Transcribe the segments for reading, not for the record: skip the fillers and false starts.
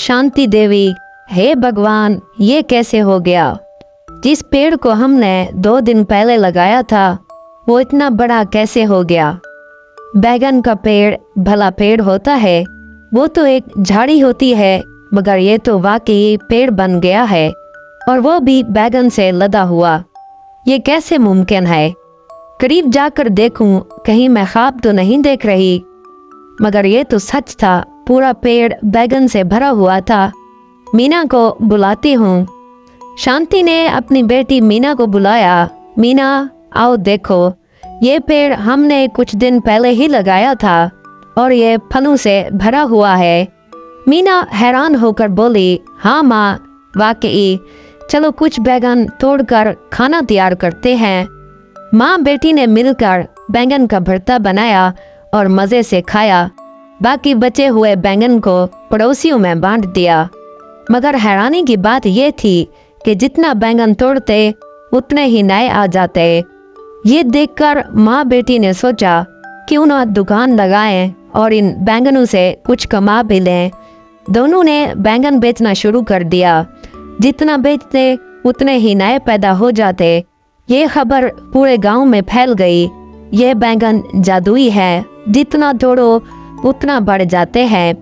शांति देवी, हे भगवान, ये कैसे हो गया? जिस पेड़ को हमने 2 दिन पहले लगाया था वो इतना बड़ा कैसे हो गया? बैगन का पेड़ भला पेड़ होता है? वो तो एक झाड़ी होती है, मगर ये तो वाकई पेड़ बन गया है, और वो भी बैगन से लदा हुआ। ये कैसे मुमकिन है? करीब जाकर देखूं कहीं मैं ख्वाब तो नहीं देख रही। मगर ये तो सच था, पूरा पेड़ बैगन से भरा हुआ था। मीना को बुलाती हूँ। शांति ने अपनी बेटी मीना को बुलाया। मीना, आओ देखो, ये पेड़ हमने कुछ दिन पहले ही लगाया था और ये फलों से भरा हुआ है। मीना हैरान होकर बोली, हाँ माँ, वाकई। चलो कुछ बैगन तोड़कर खाना तैयार करते हैं। माँ बेटी ने मिलकर बैंगन का भरता बनाया और मज़े से खाया। बाकी बचे हुए बैंगन को पड़ोसियों में बांट दिया। मगर हैरानी की बात यह थी कि जितना बैंगन तोड़ते उतने ही नए आ जाते। ये देखकर माँ बेटी ने सोचा, क्यों ना दुकान लगाएं और इन बैंगनों से कुछ कमा भी लें। दोनों ने बैंगन बेचना शुरू कर दिया। जितना बेचते उतने ही नए पैदा हो जाते। ये खबर पूरे गांव में फैल गई। ये बैंगन जादुई है, जितना तोड़ो उतना बढ़ जाते हैं।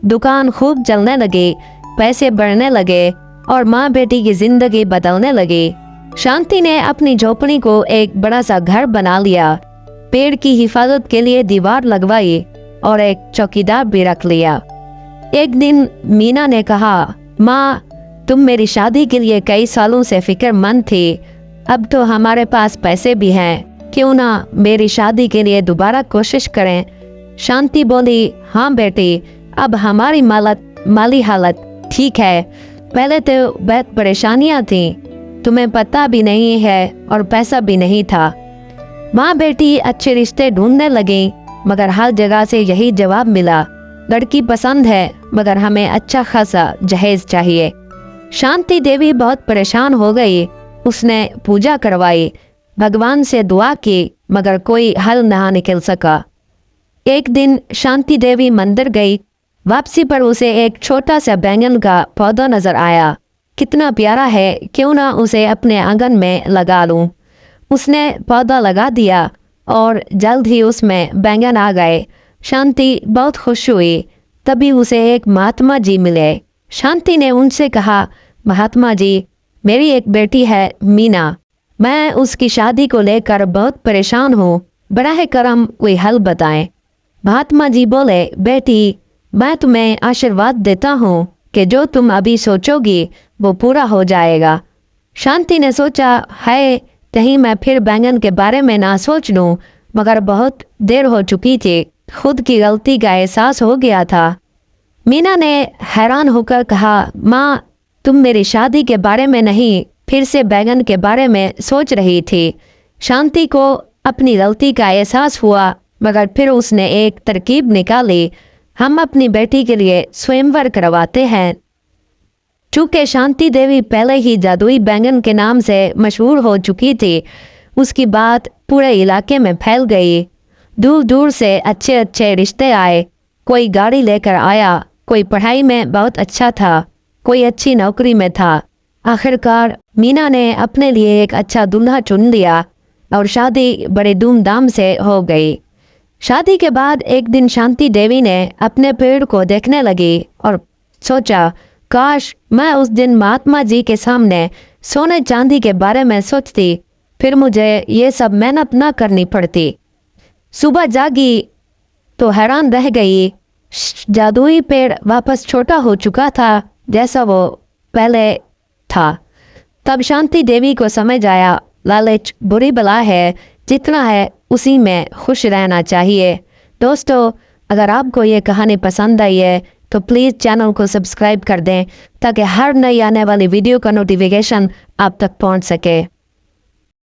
दुकान खूब चलने लगी, पैसे बढ़ने लगे और माँ बेटी की जिंदगी बदलने लगी। शांति ने अपनी झोपड़ी को एक बड़ा सा घर बना लिया, पेड़ की हिफाजत के लिए दीवार लगवाई और एक चौकीदार भी रख लिया। एक दिन मीना ने कहा, माँ, तुम मेरी शादी के लिए कई सालों से फिक्रमंद थी। अब तो हमारे पास पैसे भी हैं, क्यों ना मेरी शादी के लिए दोबारा कोशिश करें? शांति बोली, हाँ बेटी, अब हमारी माली हालत ठीक है। पहले तो बहुत परेशानियां थीं, तुम्हें पता भी नहीं है, और पैसा भी नहीं था। माँ बेटी अच्छे रिश्ते ढूंढने लगी, मगर हर जगह से यही जवाब मिला, लड़की पसंद है मगर हमें अच्छा खासा जहेज चाहिए। शांति देवी बहुत परेशान हो गई। उसने पूजा करवाई, भगवान से दुआ की, मगर कोई हल ना निकल सका। एक दिन शांति देवी मंदिर गई। वापसी पर उसे एक छोटा सा बैंगन का पौधा नजर आया। कितना प्यारा है, क्यों ना उसे अपने आंगन में लगा लूं। उसने पौधा लगा दिया और जल्द ही उसमें बैंगन आ गए। शांति बहुत खुश हुई। तभी उसे एक महात्मा जी मिले। शांति ने उनसे कहा, महात्मा जी, मेरी एक बेटी है मीना, मैं उसकी शादी को लेकर बहुत परेशान हूँ, बराह करम कोई हल बताएं। महात्मा जी बोले, बेटी, मैं तुम्हें आशीर्वाद देता हूँ कि जो तुम अभी सोचोगी वो पूरा हो जाएगा। शांति ने सोचा, हाय, कहीं मैं फिर बैंगन के बारे में ना सोच लूँ, मगर बहुत देर हो चुकी थी। खुद की गलती का एहसास हो गया था। मीना ने हैरान होकर कहा, माँ, तुम मेरी शादी के बारे में नहीं, फिर से बैंगन के बारे में सोच रही थी। शांति को अपनी गलती का एहसास हुआ, मगर फिर उसने एक तरकीब निकाली, हम अपनी बेटी के लिए स्वयंवर करवाते हैं। चूँकि शांति देवी पहले ही जादुई बैंगन के नाम से मशहूर हो चुकी थी, उसकी बात पूरे इलाके में फैल गई। दूर दूर से अच्छे अच्छे रिश्ते आए। कोई गाड़ी लेकर आया, कोई पढ़ाई में बहुत अच्छा था, कोई अच्छी नौकरी में था। आखिरकार मीना ने अपने लिए एक अच्छा दूल्हा चुन लिया और शादी बड़े धूमधाम से हो गई। शादी के बाद एक दिन शांति देवी ने अपने पेड़ को देखने लगी और सोचा, काश मैं उस दिन महात्मा जी के सामने सोने चांदी के बारे में सोचती, फिर मुझे ये सब मेहनत न करनी पड़ती। सुबह जागी तो हैरान रह गई। जादुई पेड़ वापस छोटा हो चुका था, जैसा वो पहले था। तब शांति देवी को समझ आया, लालच बुरी बला है, जितना है उसी में खुश रहना चाहिए। दोस्तों, अगर आपको ये कहानी पसंद आई है तो प्लीज़ चैनल को सब्सक्राइब कर दें, ताकि हर नई आने वाली वीडियो का नोटिफिकेशन आप तक पहुंच सके।